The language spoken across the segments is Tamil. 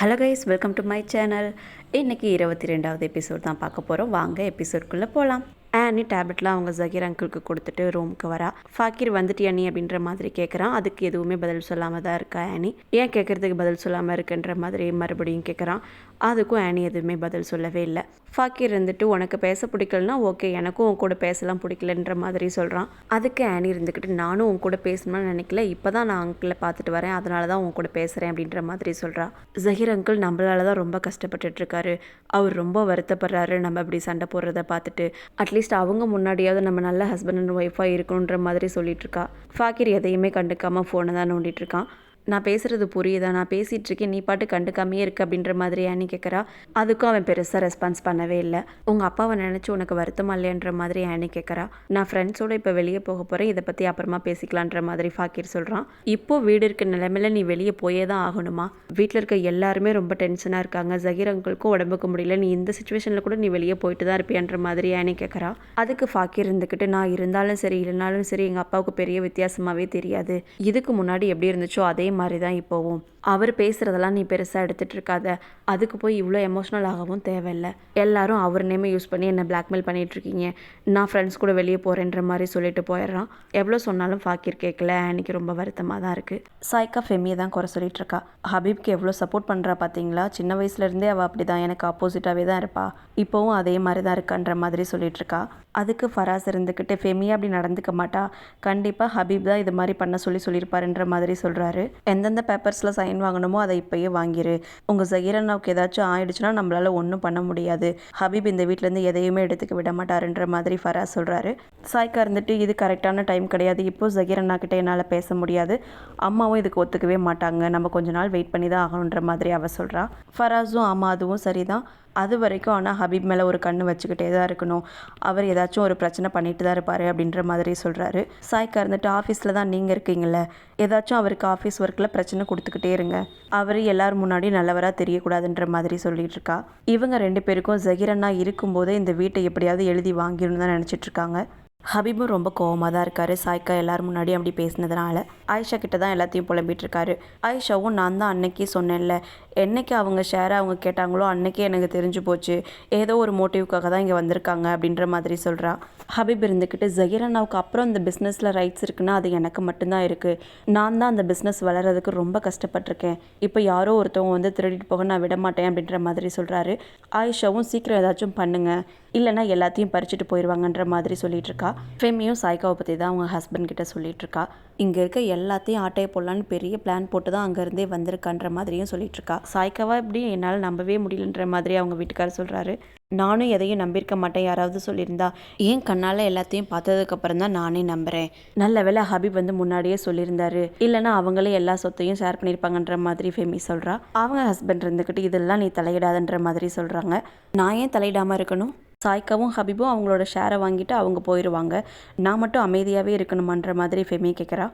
Hello guys, welcome to my channel. இன்றைக்கி 22வது எபிசோட் தான் பார்க்க போகிறோம். வாங்க எபிசோட்குள்ளே போகலாம். ஆனி டேப்லெட்லாம் அவங்க ஜகீர் அங்கிளுக்கு கொடுத்துட்டு ரூமுக்கு வரா. ஃபாக்கிர் வந்துட்டியா நீ அப்படின்ற மாதிரி கேட்குறான். அதுக்கு எதுவுமே பதில் சொல்லாமல் தான் இருக்கா ஆனி. ஏன் கேட்குறதுக்கு பதில் சொல்லாமல் இருக்குன்ற மாதிரி மறுபடியும் கேட்குறான். அதுக்கும் ஆனி எதுவுமே பதில் சொல்லவே இல்லை. ஃபாக்கிர் இருந்துட்டு உனக்கு பேச பிடிக்கலன்னா ஓகே, எனக்கும் உன் கூட பேசலாம் பிடிக்கலன்ற மாதிரி சொல்கிறான். அதுக்கு ஆனி இருந்துக்கிட்டு நானும் உன் கூட பேசணும்னு நினைக்கல, இப்போ தான் நான் அங்கிளை பார்த்துட்டு வரேன், அதனால தான் உன் கூட பேசுகிறேன் அப்படின்ற மாதிரி சொல்கிறான். ஜஹீர் அங்கிள் நம்மளால தான் ரொம்ப கஷ்டப்பட்டுட்ருக்காரு, அவர் ரொம்ப வருத்தப்படுறாரு நம்ம இப்படி சண்டை போடுறத பார்த்துட்டு. அட்லீஸ்ட் அவங்க முன்னாடியாவது நம்ம நல்ல ஹஸ்பண்ட் அண்ட் ஒய்ஃபாக இருக்கணுன்ற மாதிரி சொல்லிட்டு இருக்கா. ஃபாக்கிர் எதையுமே கண்டுக்காமல் ஃபோனை தான் நோண்டிட்டு இருக்கான். நான் பேசுகிறது புரியுதா, நான் பேசிகிட்டு இருக்கேன், நீ பாட்டு கண்டுக்காமையே இருக்கு அப்படின்ற மாதிரி ஆனி கேட்குறா. அதுக்கும் அவன் பெருசாக ரெஸ்பான்ஸ் பண்ணவே இல்லை. உங்கள் அப்பாவை நினச்சி உனக்கு வருத்தமா இல்லையன்ற மாதிரி ஆனி கேட்குறா. நான் ஃப்ரெண்ட்ஸோடு இப்போ வெளியே போக போகிறேன், இதை பற்றி அப்புறமா பேசிக்கலான்ற மாதிரி ஃபாக்கிர் சொல்கிறான். இப்போது வீடு இருக்க நிலைமையில நீ வெளியே போயே தான் ஆகணுமா? வீட்டில் இருக்க எல்லாருமே ரொம்ப டென்ஷனாக இருக்காங்க, ஜஹீர் அங்கிளுக்கும் உடம்புக்கு முடியல, நீ இந்த சுச்சுவேஷனில் கூட நீ வெளியே போயிட்டு தான் இருப்பியான்ற மாதிரி ஆனி கேட்குறா. அதுக்கு ஃபாக்கிர் இருந்துக்கிட்டு நான் இருந்தாலும் சரி இல்லைனாலும் சரி எங்கள் அப்பாவுக்கு பெரிய வித்தியாசமாகவே தெரியாது, இதுக்கு முன்னாடி எப்படி இருந்துச்சோ அதே மாதிரி தான் இப்போவும். அவர் பேசுகிறதெல்லாம் நீ பெருசாக எடுத்துகிட்டு இருக்காத, அதுக்கு போய் இவ்வளோ எமோஷ்னல் ஆகவும் தேவையில்லை. எல்லாரும் அவர் நேமை யூஸ் பண்ணி என்னை பிளாக்மெயில் பண்ணிகிட்ருக்கீங்க, நான் ஃப்ரெண்ட்ஸ் கூட வெளியே போகிறேன்ற மாதிரி சொல்லிட்டு போயிடுறான். எவ்வளோ சொன்னாலும் ஃபாக்கிர் கேட்கல. அன்றைக்கி ரொம்ப வருத்தமாக தான் இருக்குது. சாய்க்கா ஃபெமியை தான் குறை சொல்லிட்டு இருக்கா. ஹபீப்க்கு எவ்வளோ சப்போர்ட் பண்ணுறா பார்த்தீங்களா, சின்ன வயசுலேருந்தே அவள் அப்படி தான் எனக்கு ஆப்போசிட்டாகவே தான் இருப்பா, இப்போவும் அதே மாதிரி தான் இருக்கான்ற மாதிரி சொல்லிட்டு இருக்கா. அதுக்கு ஃபராஸ் இருந்துக்கிட்டு ஃபெமியா அப்படி நடந்துக்க மாட்டா, கண்டிப்பாக ஹபீப் தான் இது மாதிரி பண்ண சொல்லியிருப்பாருன்ற மாதிரி சொல்கிறாரு. எந்தெந்த பேப்பர்ஸில் சைன் வாங்கணுமோ அதை இப்போயே வாங்கிரு, உங்கள் ஜஹீர் அண்ணாவுக்கு ஏதாச்சும் ஆயிடுச்சுன்னா நம்மளால் ஒன்றும் பண்ண முடியாது, ஹபீப் இந்த வீட்டிலேருந்து எதையுமே எடுத்துக்க விட மாட்டாருன்ற மாதிரி ஃபராஸ் சொல்கிறாரு. சாய்க்கா இருந்துட்டு இது கரெக்டான டைம் கிடையாது, இப்போது ஜஹீர் அண்ணா கிட்டே என்னால் பேச முடியாது, அம்மாவும் இதுக்கு ஒத்துக்கவே மாட்டாங்க, நம்ம கொஞ்ச நாள் வெயிட் பண்ணி தான் ஆகணுன்ற மாதிரி அவள் சொல்கிறா. ஃபராஸும் ஆமாம் அதுவும் சரிதான், அது வரைக்கும் ஆனால் ஹபீப் மேலே ஒரு கண்ணு வச்சுக்கிட்டே தான் இருக்கணும், அவர் ஏதாச்சும் ஒரு பிரச்சனை பண்ணிட்டு தான் இருப்பார் அப்படின்ற மாதிரி சொல்கிறாரு. சாய்க்கா இருந்துட்டு ஆஃபீஸில் தான் நீங்கள் இருக்கீங்கள, ஏதாச்சும் அவருக்கு ஆஃபீஸ் ஒர்க்கில் பிரச்சனை கொடுத்துக்கிட்டே இருங்க, அவர் எல்லோரும் முன்னாடி நல்லவராக தெரியக்கூடாதுன்ற மாதிரி சொல்லிட்டு இருக்கா. இவங்க ரெண்டு பேருக்கும் ஜஹீர் அண்ணா இருக்கும்போதே இந்த வீட்டை எப்படியாவது எழுதி வாங்கிடணும் தான் நினச்சிட்ருக்காங்க. ஹபீபும் ரொம்ப கோவமாக தான் இருக்கார், சாய்க்கா எல்லோரும் முன்னாடி அப்படி பேசினதுனால. ஆயிஷா கிட்ட தான் எல்லாத்தையும் புலம்பிகிட்டு இருக்காரு. ஆயிஷாவும் நான் தான் அன்னைக்கே சொன்னேன்ல, என்னைக்கு அவங்க ஷேரை அவங்க கேட்டாங்களோ அன்னைக்கே எனக்கு தெரிஞ்சு போச்சு, ஏதோ ஒரு மோட்டிவ்க்காக தான் இங்கே வந்திருக்காங்க அப்படின்ற மாதிரி சொல்கிறா. ஹபீப் இருந்துக்கிட்டு ஜஹீர் அண்ணாவுக்கு அப்புறம் இந்த பிஸ்னஸில் ரைட்ஸ் இருக்குன்னா அது எனக்கு மட்டும்தான் இருக்குது, நான் தான் அந்த பிஸ்னஸ் வளர்கிறதுக்கு ரொம்ப கஷ்டப்பட்டிருக்கேன், இப்போ யாரோ ஒருத்தவங்க வந்து திருடிட்டு போக நான் விட மாட்டேன் அப்படின்ற மாதிரி சொல்கிறாரு. ஆயிஷாவும் சீக்கிரம் ஏதாச்சும் பண்ணுங்கள், இல்லைனா எல்லாத்தையும் பறிச்சுட்டு போயிடுவாங்கன்ற மாதிரி சொல்லிட்டு இருக்கா. ஃபெமியும் சாய்க்காவை பற்றி தான் அவங்க ஹஸ்பண்ட் கிட்ட சொல்லிட்டு இருக்கா. இங்கே இருக்க எல்லாத்தையும் ஆட்டையை போடலான்னு பெரிய பிளான் போட்டு தான் அங்கேருந்தே வந்திருக்கான்ற மாதிரியும் சொல்லிட்டு இருக்கா. சாய்க்காவா இப்படி என்னால் நம்பவே முடியலன்ற மாதிரி அவங்க வீட்டுக்காரர் சொல்கிறாரு. நானும் எதையும் நம்பியிருக்க மாட்டேன், யாராவது சொல்லியிருந்தா, ஏன் கண்ணால் எல்லாத்தையும் பார்த்ததுக்கப்புறம் தான் நானே நம்புகிறேன், நல்ல வேளை ஹபீப் வந்து முன்னாடியே சொல்லியிருந்தாரு, இல்லைனா அவங்களே எல்லா சொத்தையும் ஷேர் பண்ணியிருப்பாங்கன்ற மாதிரி ஃபெமி சொல்கிறா. அவங்க ஹஸ்பண்ட் இருந்துக்கிட்டு இதெல்லாம் நீ தலையிடாதன்ற மாதிரி சொல்கிறாங்க. நான் ஏன் தலையிடாமல் இருக்கணும், சாய்க்காவும் ஹபீபும் அவங்களோட ஷேரை வாங்கிட்டு அவங்க போயிடுவாங்க, நான் மட்டும் அமைதியாகவே இருக்கணுமான்ற மாதிரி ஃபெமி கேட்குறா.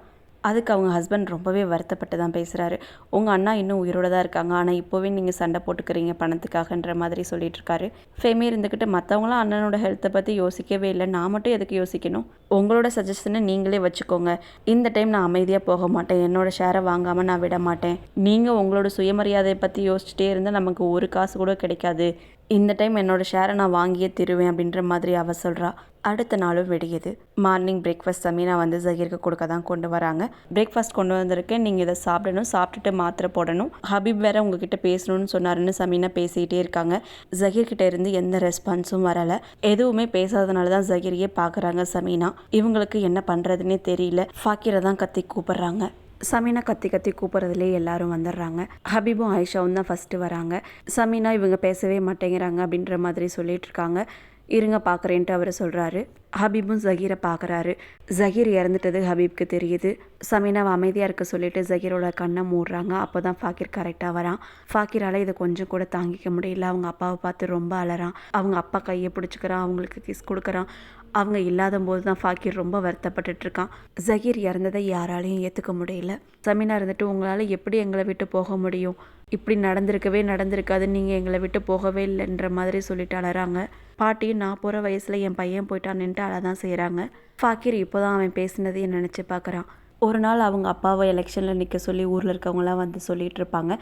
அதுக்கு அவங்க ஹஸ்பண்ட் ரொம்பவே வருத்தப்பட்டு தான் பேசுகிறாரு. உங்கள் அண்ணா இன்னும் உயிரோடு தான் இருக்காங்க, ஆனால் இப்போவே நீங்கள் சண்டை போட்டுக்கிறீங்க பணத்துக்காகன்ற மாதிரி சொல்லிட்டு இருக்காரு. ஃபெமி இருந்துக்கிட்டு மற்றவங்களாம் அண்ணனோட ஹெல்த்தை பற்றி யோசிக்கவே இல்லை, நான் மட்டும் எதுக்கு யோசிக்கணும், உங்களோட சஜஷனை நீங்களே வச்சுக்கோங்க, இந்த டைம் நான் அமைதியாக போக மாட்டேன், என்னோட ஷேரை வாங்காமல் நான் விட மாட்டேன், நீங்கள் உங்களோட சுயமரியாதையை பற்றி யோசிச்சுட்டே இருந்தால் நமக்கு ஒரு காசு கூட கிடைக்காது, இந்த டைம் என்னோட ஷேரை நான் வாங்கியே தருவேன் அப்படின்ற மாதிரி அவ சொல்கிறா. அடுத்த நாளும் வெடியுது. மார்னிங் பிரேக்ஃபாஸ்ட் சமீனா வந்து ஜஹீருக்கு கொடுக்க தான் கொண்டு வராங்க. பிரேக்ஃபாஸ்ட் கொண்டு வந்திருக்கேன், நீங்கள் இதை சாப்பிடணும், சாப்பிட்டுட்டு மாத்திரை போடணும், ஹபீப் வேற உங்ககிட்ட பேசணும்னு சொன்னாருன்னு சமீனா பேசிகிட்டே இருக்காங்க. ஜஹீர்கிட்ட இருந்து எந்த ரெஸ்பான்ஸும் வரலை, எதுவுமே பேசாதனால தான் ஜஹீரையே பார்க்குறாங்க சமீனா. இவங்களுக்கு என்ன பண்ணுறதுன்னே தெரியல. ஃபாக்கிரை தான் கத்தி கூப்பிட்றாங்க. சமீனா கத்தி கத்தி கூப்பிட்றதுலே எல்லாரும் வந்துடுறாங்க. ஹபீபும் ஆயிஷாவும் தான் ஃபஸ்ட்டு வராங்க. சமீனா இவங்க பேசவே மாட்டேங்கிறாங்க அப்படின்ற மாதிரி சொல்லிட்டு இருக்காங்க. இருங்க பார்க்குறேன்ட்டு அவர் சொல்கிறாரு. ஹபீபும் ஜஹீரை பார்க்குறாரு. ஜஹீர் இறந்துட்டது ஹபீப்க்கு தெரியுது. சமீனாவை அமைதியாக இருக்க சொல்லிட்டு ஜஹீரோட கண்ணை மூடுறாங்க. அப்போ தான் ஃபாக்கிர் கரெக்டாக வரான். ஃபாக்கிரால் இதை கொஞ்சம் கூட தாங்கிக்க முடியல. அவங்க அப்பாவை பார்த்து ரொம்ப அலறான். அவங்க அப்பா கையை பிடிச்சிக்கிறான், அவங்களுக்கு கிஸ் கொடுக்குறான். அவங்க இல்லாத போது தான் ஃபாக்கிர் ரொம்ப வருத்தப்பட்டுட்ருக்கான். ஜஹீர் இறந்ததை யாராலையும் ஏற்றுக்க முடியல. சமீனா இருந்துட்டு உங்களால் எப்படி எங்களை விட்டு போக முடியும், இப்படி நடந்திருக்காது, நீங்கள் எங்களை விட்டு போகவே இல்லைன்ற மாதிரி சொல்லிட்டு அலறாங்க. பாட்டியும் நான் போகிற வயசில் என் பையன் போயிட்டான்னுட்டு அழ தான் செய்கிறாங்க. ஃபாக்கிர் இப்போ தான் அவன் பேசினதையும் நினச்சி பார்க்குறான். ஒரு நாள் அவங்க அப்பாவை எலெக்ஷனில் நிற்க சொல்லி ஊரில் இருக்கவங்களாம் வந்து சொல்லிட்டு இருப்பாங்க.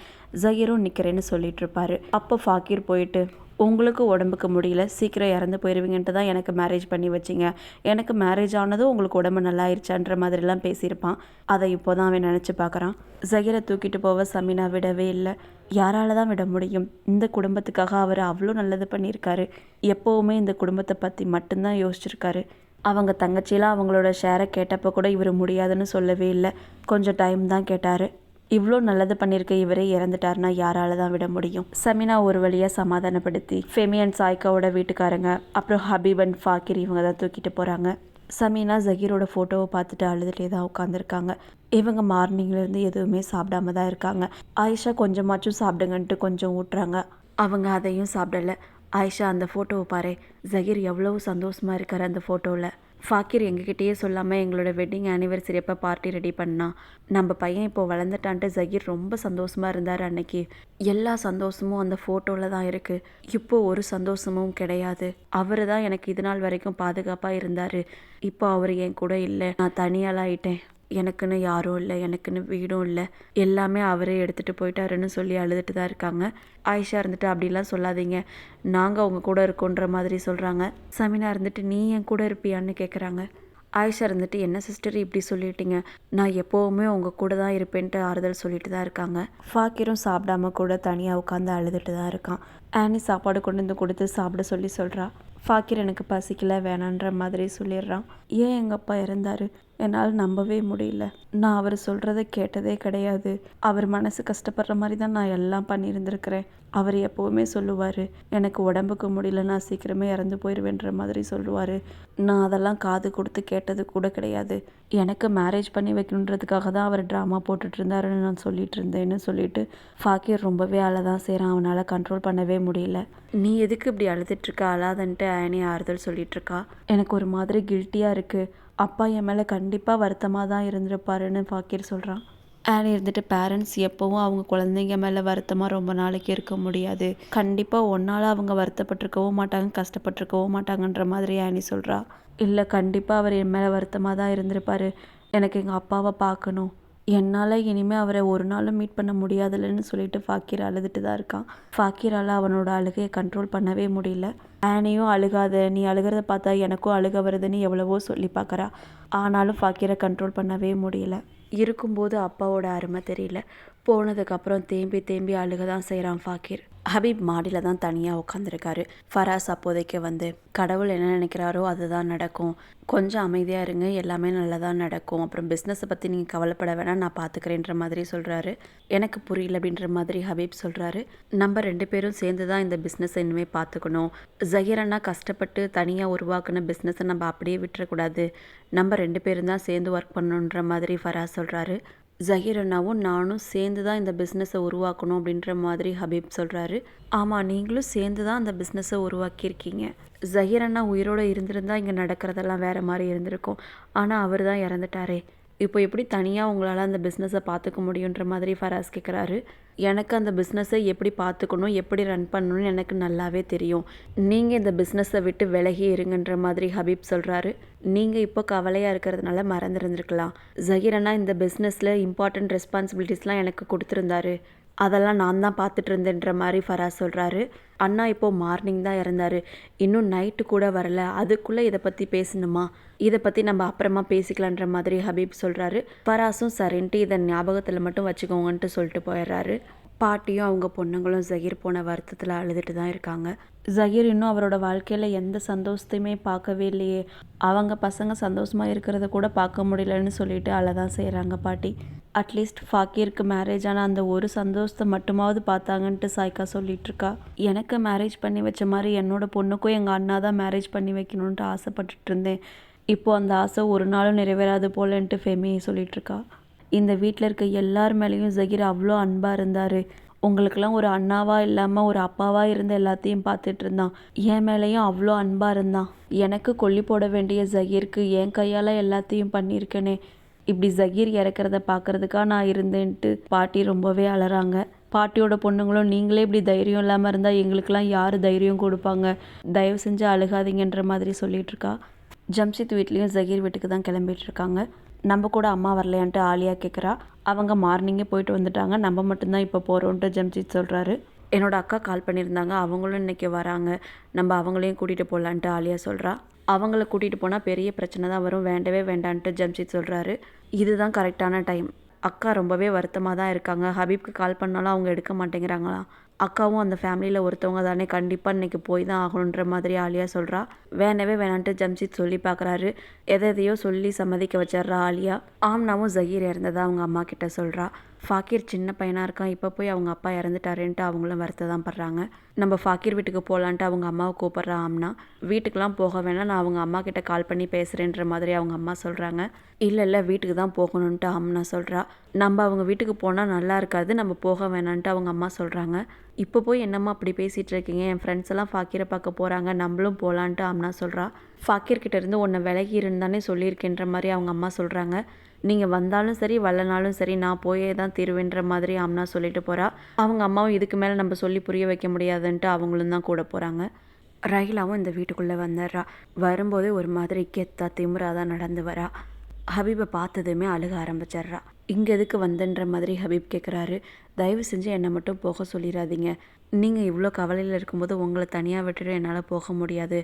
ஜஹீரும் நிற்கிறேன்னு சொல்லிட்டு இருப்பாரு. அப்போ ஃபாக்கிர் போயிட்டு, உங்களுக்கு உடம்புக்கு முடியல, சீக்கிரம் இறந்து போயிடுவீங்கன்ட்டு தான் எனக்கு மேரேஜ் பண்ணி வச்சிங்க, எனக்கு மேரேஜ் ஆனதும் உங்களுக்கு உடம்பு நல்லாயிருச்சான்ற மாதிரிலாம் பேசியிருப்பான். அதை இப்போ தான் அவன் நினச்சி பார்க்குறான். ஜஹீரை தூக்கிட்டு போக சமீனா விடவே இல்லை. யாரால தான் விட முடியும்? இந்த குடும்பத்துக்காக அவர் அவ்வளோ நல்லது பண்ணியிருக்காரு. எப்போவுமே இந்த குடும்பத்தை பற்றி மட்டும்தான் யோசிச்சிருக்காரு. அவங்க தங்கச்சியெலாம் அவங்களோட ஷேரை கேட்டப்போ கூட இவர் முடியாதுன்னு சொல்லவே இல்லை. கொஞ்சம் டைம் தான் கேட்டார். இவ்வளோ நல்லது பண்ணியிருக்க இவரே இறந்துட்டாருன்னா யாரால தான் விட முடியும்? சமீனா ஒரு வழியாக சமாதானப்படுத்தி ஃபெமி அண்ட் சாய்க்காவோட வீட்டுக்காரங்க, அப்புறம் ஹபீப் அண்ட் ஃபாக்கிர் இவங்க தான் தூக்கிட்டு போகிறாங்க. சமீனா ஜஹீரோட ஃபோட்டோவை பார்த்துட்டு அழுதுகிட்டே தான் உட்காந்துருக்காங்க. இவங்க மார்னிங்லேருந்து எதுவுமே சாப்பிடாம தான் இருக்காங்க. ஆயிஷா கொஞ்சமாச்சும் சாப்பிடுங்கன்ட்டு கொஞ்சம் ஊட்டுறாங்க. அவங்க அதையும் சாப்பிடல. ஆயிஷா, அந்த ஃபோட்டோவை பாரு, ஜஹீர் எவ்வளவு சந்தோஷமாக இருக்கார் அந்த ஃபோட்டோவில். ஃபாக்கிர் எங்ககிட்டயே சொல்லாமல் எங்களோட வெட்டிங் ஆனிவர்சரி அப்போ பார்ட்டி ரெடி பண்ணா. நம்ம பையன் இப்போ வளர்ந்துட்டான்ட்டு ஜஹீர் ரொம்ப சந்தோஷமாக இருந்தார் அன்னைக்கு. எல்லா சந்தோஷமும் அந்த ஃபோட்டோவில் தான் இருக்குது. இப்போ ஒரு சந்தோஷமும் கிடையாது. அவர் தான் எனக்கு இது நாள் வரைக்கும் பாதுகாப்பாக இருந்தார். இப்போ அவர் என் கூட இல்லை. நான் தனியாளாயிட்டேன். எனக்குன்னு யாரும் இல்லை, எனக்குன்னு வீடும் இல்லை, எல்லாமே அவரே எடுத்துகிட்டு போயிட்டாருன்னு சொல்லி அழுதுட்டு தான் இருக்காங்க. ஆயிஷா இருந்துட்டு அப்படிலாம் சொல்லாதீங்க, நாங்கள் அவங்க கூட இருக்கோன்ற மாதிரி சொல்கிறாங்க. சமீனா இருந்துட்டு நீ என் கூட இருப்பியான்னு கேட்குறாங்க. ஆயிஷா இருந்துட்டு என்ன சிஸ்டர் இப்படி சொல்லிட்டீங்க, நான் எப்போவுமே உங்கள் கூட தான் இருப்பேன்ட்டு ஆறுதல் சொல்லிட்டு தான் இருக்காங்க. ஃபாக்கிரும் சாப்பிடாம கூட தனியாக உட்காந்து அழுதுட்டு தான் இருக்கான். ஆனி சாப்பாடு கொண்டு வந்து கொடுத்து சாப்பிட சொல்கிறா. ஃபாக்கிர் எனக்கு பசிக்கல வேணான்ற மாதிரி சொல்லிடுறான். ஏன் எங்கள் அப்பா இறந்தாரு? என்னால் நம்பவே முடியல. நான் அவர் சொல்கிறத கேட்டதே கிடையாது. அவர் மனசு கஷ்டப்படுற மாதிரி தான் நான் எல்லாம் பண்ணியிருந்துருக்கிறேன். அவர் எப்போவுமே சொல்லுவார், எனக்கு உடம்புக்கு முடியல, நான் சீக்கிரமே இறந்து போயிடுவேன்ற மாதிரி சொல்லுவார். நான் அதெல்லாம் காது கொடுத்து கேட்டது கூட கிடையாது. எனக்கு மேரேஜ் பண்ணி வைக்கணுன்றதுக்காக தான் அவர் ட்ராமா போட்டுட்டு இருந்தாருன்னு நான் சொல்லிட்டு இருந்தேன்னு சொல்லிட்டு ஃபாக்கிர் ரொம்பவே அழதான் செய்கிறான். அவனால் கண்ட்ரோல் பண்ணவே முடியல. நீ எதுக்கு இப்படி அழுதுட்ருக்க, அழாதன்ட்டு ஆனி ஆறுதல் சொல்லிகிட்ருக்கா. எனக்கு ஒரு மாதிரி கில்ட்டியாக இருக்குது. அப்பா என் மேலே கண்டிப்பாக வருத்தமாக தான் இருந்திருப்பாருன்னு ஃபாக்கிர் சொல்கிறான். ஆனி இருந்துட்டு, பேரண்ட்ஸ் எப்போவும் அவங்க குழந்தைங்க மேலே வருத்தமாக ரொம்ப நாளைக்கு இருக்க முடியாது. கண்டிப்பாக ஒன்றால் அவங்க வருத்தப்பட்டிருக்கவும் மாட்டாங்க, கஷ்டப்பட்டிருக்கவும் மாட்டாங்கன்ற மாதிரி ஆனி சொல்கிறா. இல்லை, கண்டிப்பாக அவர் என் மேலே வருத்தமாக தான் இருந்திருப்பார். எனக்கு எங்கள் அப்பாவை பார்க்கணும், என்னால் இனிமேல் அவரை ஒரு நாளும் மீட் பண்ண முடியாதுல்லன்னு சொல்லிட்டு ஃபாக்கிர் அழுதுட்டு தான் இருக்கான். ஃபாக்கிரால் அவனோட அழுகையை கண்ட்ரோல் பண்ணவே முடியல. ஆனியும் அழுகாத, நீ அழுகிறத பார்த்தா எனக்கும் அழுக வருதுன்னு எவ்வளவோ சொல்லி பார்க்குறா. ஆனாலும் ஃபாக்கிரை கண்ட்ரோல் பண்ணவே முடியல. இருக்கும்போது அப்பாவோட அருமை தெரியல, போனதுக்கப்புறம் தேம்பி தேம்பி அழுக தான் செய்கிறான் ஃபாக்கிர். ஹபீப் மாடியில் தான் தனியாக உட்காந்துருக்காரு. ஃபராஸ் அப்போதைக்கு வந்து, கடவுள் என்ன நினைக்கிறாரோ அதுதான் நடக்கும், கொஞ்சம் அமைதியாக இருங்க, எல்லாமே நல்லதாக நடக்கும், அப்புறம் பிஸ்னஸை பற்றி நீங்கள் கவலைப்பட வேணாம், நான் பார்த்துக்கிறேன்ற மாதிரி சொல்கிறாரு. எனக்கு புரியல அப்படின்ற மாதிரி ஹபீப் சொல்கிறாரு. நம்ம 2 பேரும் சேர்ந்து தான் இந்த பிஸ்னஸை இனிமேல் பார்த்துக்கணும். ஜஹீர் அண்ணா கஷ்டப்பட்டு தனியாக உருவாக்குன பிஸ்னஸை நம்ம அப்படியே விட்டுறக்கூடாது, நம்ம 2 பேரும் தான் சேர்ந்து ஒர்க் பண்ணணுன்ற மாதிரி ஃபராஸ் சொல்கிறாரு. ஜஹீர் அண்ணாவும் நானும் சேர்ந்து தான் இந்த பிஸ்னஸை உருவாக்கணும் அப்படின்ற மாதிரி ஹபீப் சொல்கிறாரு. ஆமாம், நீங்களும் சேர்ந்து தான் அந்த பிஸ்னஸை உருவாக்கியிருக்கீங்க. ஜஹீர் அண்ணா உயிரோடு இருந்திருந்தால் இங்கே நடக்கிறதெல்லாம் வேறு மாதிரி இருந்திருக்கும். ஆனால் அவர் தான் இறந்துட்டாரே, இப்போ எப்படி தனியாக உங்களால் அந்த பிஸ்னஸை பார்த்துக்க முடியுன்ற மாதிரி ஃபராஸ் கேட்குறாரு. எனக்கு அந்த பிஸ்னஸை எப்படி பார்த்துக்கணும், எப்படி ரன் பண்ணணும்னு எனக்கு நல்லாவே தெரியும். நீங்கள் இந்த பிஸ்னஸை விட்டு விலகி இருங்கன்ற மாதிரி ஹபீப் சொல்கிறாரு. நீங்கள் இப்போ கவலையாக இருக்கிறதுனால மறந்துருந்துருக்கலாம். ஜஹீர் அண்ணா இந்த பிஸ்னஸில் இம்பார்ட்டண்ட் ரெஸ்பான்சிபிலிட்டிஸ்லாம் எனக்கு கொடுத்துருந்தாரு, அதெல்லாம் நான் தான் பார்த்துட்டு இருந்தேன்ற மாதிரி ஃபராஸ் சொல்கிறாரு. அண்ணா இப்போது மார்னிங் தான் இறந்தார், இன்னும் நைட்டு கூட வரல, அதுக்குள்ளே இதை பற்றி பேசணுமா, இதை பற்றி நம்ம அப்புறமா பேசிக்கலான்ற மாதிரி ஹபீப் சொல்கிறாரு. ஃபராஸும் சரின்ட்டு இதை ஞாபகத்தில் மட்டும் வச்சுக்கோங்கன்ட்டு சொல்லிட்டு போயிடுறாரு. பாட்டியும் அவங்க பொண்ணுங்களும் ஜஹீர் போன வருத்தத்தில் அழுதுட்டு தான் இருக்காங்க. ஜஹீர் இன்னும் அவரோட வாழ்க்கையில் எந்த சந்தோஷத்தையுமே பார்க்கவே இல்லையே, அவங்க பசங்க சந்தோஷமாக இருக்கிறத கூட பார்க்க முடியலன்னு சொல்லிட்டு அழதான் செய்கிறாங்க பாட்டி. அட்லீஸ்ட் ஃபாக்கிருக்கு மேரேஜ் ஆன அந்த ஒரு சந்தோஷத்தை மட்டுமாவது பார்த்தாங்கன்ட்டு சாய்க்கா சொல்லிகிட்ருக்கா. எனக்கு மேரேஜ் பண்ணி வச்ச மாதிரி என்னோட பொண்ணுக்கும் எங்கள் அண்ணா தான் மேரேஜ் பண்ணி வைக்கணுன்ட்டு ஆசைப்பட்டுட்டு இருந்தேன். இப்போது அந்த ஆசை ஒரு நாளும் நிறைவேறாது போலன்ட்டு ஃபெமி சொல்லிகிட்ருக்கா. இந்த வீட்டில் இருக்க எல்லார் மேலேயும் ஜஹீர் அவ்வளோ அன்பாக இருந்தார். உங்களுக்கெல்லாம் ஒரு அண்ணாவாக இல்லாமல் ஒரு அப்பாவாக இருந்து எல்லாத்தையும் பார்த்துட்டு இருந்தான். என் மேலேயும் அவ்வளோ அன்பாக இருந்தான். எனக்கு கொல்லி போட வேண்டிய ஜஹீருக்கு என் கையால் எல்லாத்தையும் பண்ணியிருக்கேனே, இப்படி ஜஹீர் இறக்கிறத பார்க்குறதுக்காக நான் இருந்தேன்ட்டு பாட்டி ரொம்பவே அலறாங்க. பாட்டியோட பொண்ணுங்களும், நீங்களே இப்படி தைரியம் இல்லாமல் இருந்தால் எங்களுக்கெல்லாம் யார் தைரியம் கொடுப்பாங்க, தயவு செஞ்சு அழுகாதீங்கன்ற மாதிரி சொல்லிகிட்ருக்கா. ஜம்ஷித் வீட்லேயும் ஜஹீர் வீட்டுக்கு தான் கிளம்பிட்டு இருக்காங்க. நம்ம கூட அம்மா வரலையான்ட்டு ஆலியா கேட்குறா. அவங்க மார்னிங்கே போயிட்டு வந்துட்டாங்க, நம்ம மட்டும்தான் இப்போ போகிறோன்ட்டு ஜம்ஷித் சொல்கிறாரு. என்னோடய அக்கா கால் பண்ணியிருந்தாங்க, அவங்களும் இன்றைக்கி வராங்க, நம்ம அவங்களையும் கூட்டிகிட்டு போகலான்ட்டு ஆலியா சொல்கிறா. அவங்கள கூட்டிகிட்டு போனால் பெரிய பிரச்சனை தான் வரும், வேண்டவே வேண்டான்ட்டு ஜம்ஷித் சொல்கிறாரு. இதுதான் கரெக்டான டைம். அக்கா ரொம்பவே வருத்தமாக தான் இருக்காங்க. ஹபீப்க்கு கால் பண்ணாலும் அவங்க எடுக்க மாட்டேங்கிறாங்களாம். அக்காவும் அந்த ஃபேமிலியில் ஒருத்தவங்க தானே, கண்டிப்பாக இன்றைக்கி போய் தான் ஆகணுன்ற மாதிரி ஆலியா சொல்கிறா. வேணவே வேணான்ட்டு ஜம்ஷித் சொல்லி பார்க்குறாரு. எதையோ சொல்லி சம்மதிக்க வச்சிட்றா ஆலியா. ஆம்னாவும் ஜஹீர் இறந்ததா அவங்க அம்மா கிட்ட சொல்கிறா. ஃபாக்கீர் சின்ன பையனாக இருக்கான், இப்போ போய் அவங்க அப்பா இறந்துட்டாருன்ட்டு அவங்களும் வருத்த தான் படுறாங்க. நம்ம ஃபாக்கீர் வீட்டுக்கு போகலான்ட்டு அவங்க அம்மாவை கூப்பிட்றா ஆம்னா. வீட்டுக்கெலாம் போக வேணாம், நான் அவங்க அம்மா கிட்ட கால் பண்ணி பேசுகிறேன்ற மாதிரி அவங்க அம்மா சொல்கிறாங்க. இல்லை வீட்டுக்கு தான் போகணுன்ட்டு ஆம்னா சொல்கிறா. நம்ம அவங்க வீட்டுக்கு போனால் நல்லா இருக்காது, நம்ம போக வேணான்ட்டு அவங்க அம்மா சொல்கிறாங்க. இப்போ போய் என்னம்மா அப்படி பேசிகிட்டு இருக்கீங்க, என் ஃப்ரெண்ட்ஸ் எல்லாம் ஃபாக்கீரை பார்க்க போகிறாங்க, நம்மளும் போகலான்ட்டு ஆம்னா சொல்கிறா. ஃபாக்கீர்கிட்ட இருந்து உன்னை விலகி இருந்தானே சொல்லியிருக்கேன்ற மாதிரி அவங்க அம்மா சொல்கிறாங்க. நீங்கள் வந்தாலும் சரி வரலனாலும் சரி நான் போயே தான் தீருவேன்ற மாதிரி ஆம்னா சொல்லிட்டு போகிறா. அவங்க அம்மாவும் இதுக்கு மேலே நம்ம சொல்லி புரிய வைக்க முடியாதுன்ட்டு அவங்களும் தான் கூட போகிறாங்க. ரஹீலாவும் இந்த வீட்டுக்குள்ளே வந்துடுறா. வரும்போதே ஒரு மாதிரி கெத்தா திமிரா தான் நடந்து வரா. ஹபீபை பார்த்ததுமே அழுக ஆரம்பிச்சிட்றா. இங்கே எதுக்கு வந்தன்ற மாதிரி ஹபீப் கேட்குறாரு. தயவு செஞ்சு என்னை மட்டும் போக சொல்லிடாதீங்க, நீங்கள் இவ்வளோ கவலையில் இருக்கும்போது உங்களை தனியாக விட்டுட்டு என்னால் போக முடியாது,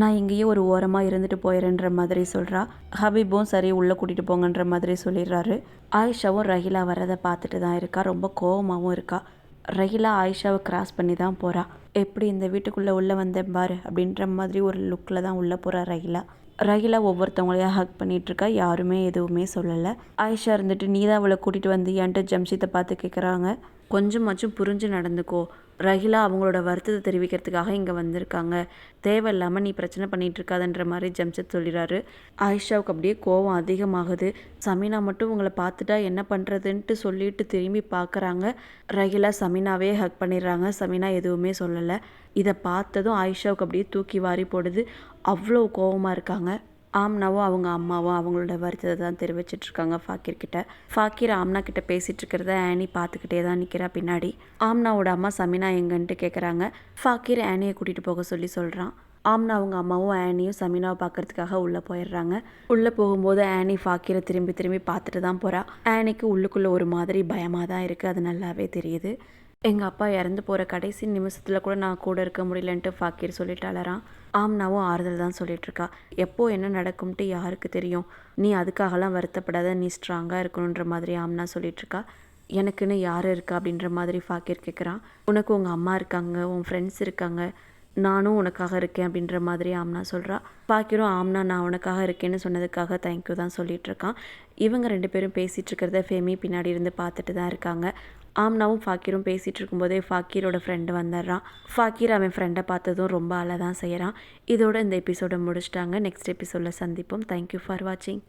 நான் இங்கேயே ஒரு ஓரமாக இருந்துட்டு போயிடுறேன்ற மாதிரி சொல்கிறா. ஹபீபும் சரி உள்ளே கூட்டிகிட்டு போங்கன்ற மாதிரி சொல்லிடுறாரு. ஆயிஷாவும் ரஹீலா வர்றதை பார்த்துட்டு தான் இருக்கா, ரொம்ப கோவமாகவும் இருக்கா. ரஹீலா ஆயிஷாவை கிராஸ் பண்ணி தான் போகிறா. எப்படி இந்த வீட்டுக்குள்ளே உள்ளே வந்தேன் பாரு அப்படின்ற மாதிரி ஒரு லுக்கில் தான் உள்ளே போகிறா ரஹீலா. ரஹீலா ஒவ்வொருத்தவங்களையாக ஹக் பண்ணிகிட்ருக்கா, யாருமே எதுவுமே சொல்லலை. ஆயிஷா இருந்துட்டு நீ தான் அவளை கூட்டிகிட்டு வந்தியான்ட்டு ஜம்ஷித்தை பார்த்து கேட்குறாங்க. கொஞ்சமாச்சும் புரிஞ்சு நடந்துக்கோ, ரஹீலா அவங்களோட வருத்தத்தை தெரிவிக்கிறதுக்காக இங்கே வந்திருக்காங்க, தேவையில்லாமல் நீ பிரச்சனை பண்ணிகிட்டு இருக்காதுன்ற மாதிரி ஜம்ஷித் சொல்லிடுறாரு. ஆயிஷாவுக்கு அப்படியே கோவம் அதிகமாகுது. சமீனா மட்டும் உங்களை பார்த்துட்டா என்ன பண்ணுறதுன்ட்டு சொல்லிட்டு திரும்பி பார்க்குறாங்க. ரஹீலா சமீனாவே ஹக் பண்ணிடுறாங்க. சமீனா எதுவுமே சொல்லலை. இதை பார்த்ததும் ஆயிஷாவுக்கு அப்படியே தூக்கி வாரி போடுது. அவ்வளோ கோவமாக இருக்காங்க. ஆம்னாவும் அவங்க அம்மாவும் அவங்களோட வருத்தத்தை தான் தெரிவிச்சிட்ருக்காங்க ஃபாக்கீர்கிட்ட. ஃபாக்கீர் ஆம்னா கிட்ட பேசிகிட்டு இருக்கிறத ஆனி பார்த்துக்கிட்டே தான் நிற்கிறா பின்னாடி. ஆம்னாவோட அம்மா சமீனா எங்கன்ட்டு கேட்குறாங்க. ஃபாக்கீர் ஆனியை கூட்டிகிட்டு போக சொல்கிறான். ஆம்னா அவங்க அம்மாவும் ஆனியும் சமீனாவை பார்க்கறதுக்காக உள்ளே போயிடுறாங்க. உள்ளே போகும்போது ஆனி ஃபாக்கீரை திரும்பி திரும்பி பார்த்துட்டு தான் போகிறா. ஆனிக்கு உள்ளுக்குள்ளே ஒரு மாதிரி பயமாக தான் இருக்குது, அது நல்லாவே தெரியுது. எங்கள் அப்பா இறந்து போகிற கடைசி நிமிஷத்தில் கூட நான் கூட இருக்க முடியலன்ட்டு ஃபாக்கீர் சொல்லிட்டாளரான். ஆம்னாவும் ஆறுதல் தான் சொல்லிகிட்ருக்கா. எப்போ என்ன நடக்கும்ட்டு யாருக்கு தெரியும், நீ அதுக்காகலாம் வருத்தப்படாத, நீ ஸ்ட்ராங்காக இருக்கணுன்ற மாதிரி ஆம்னா சொல்லிகிட்ருக்கா. எனக்குன்னு யார் இருக்கா அப்படின்ற மாதிரி ஃபாக்கீர் கேட்குறான். உனக்கு உங்கள் அம்மா இருக்காங்க, உன் ஃப்ரெண்ட்ஸ் இருக்காங்க, நானும் உனக்காக இருக்கேன் அப்படின்ற மாதிரி ஆம்னா சொல்கிறா. ஃபாக்கீரும் ஆம்னா நான் உனக்காக இருக்கேன்னு சொன்னதுக்காக தேங்க்யூ தான் சொல்லிகிட்ருக்கான். இவங்க 2 பேரும் பேசிகிட்டு இருக்கிறத ஃபேமி பின்னாடி இருந்து பார்த்துட்டு தான் இருக்காங்க. ஆம்னாவும் ஃபாக்கீரும் பேசிகிட்டு இருக்கும்போதே ஃபாக்கீரோட ஃப்ரெண்டு வந்துடுறான். ஃபாக்கீர் அவன் ஃப்ரெண்டை பார்த்ததும் ரொம்ப அழ தான் செய்கிறான். இதோட இந்த எபிசோடை முடிச்சிட்டாங்க. நெக்ஸ்ட் எபிசோடில் சந்திப்போம். தேங்க்யூ ஃபார் வாட்சிங்.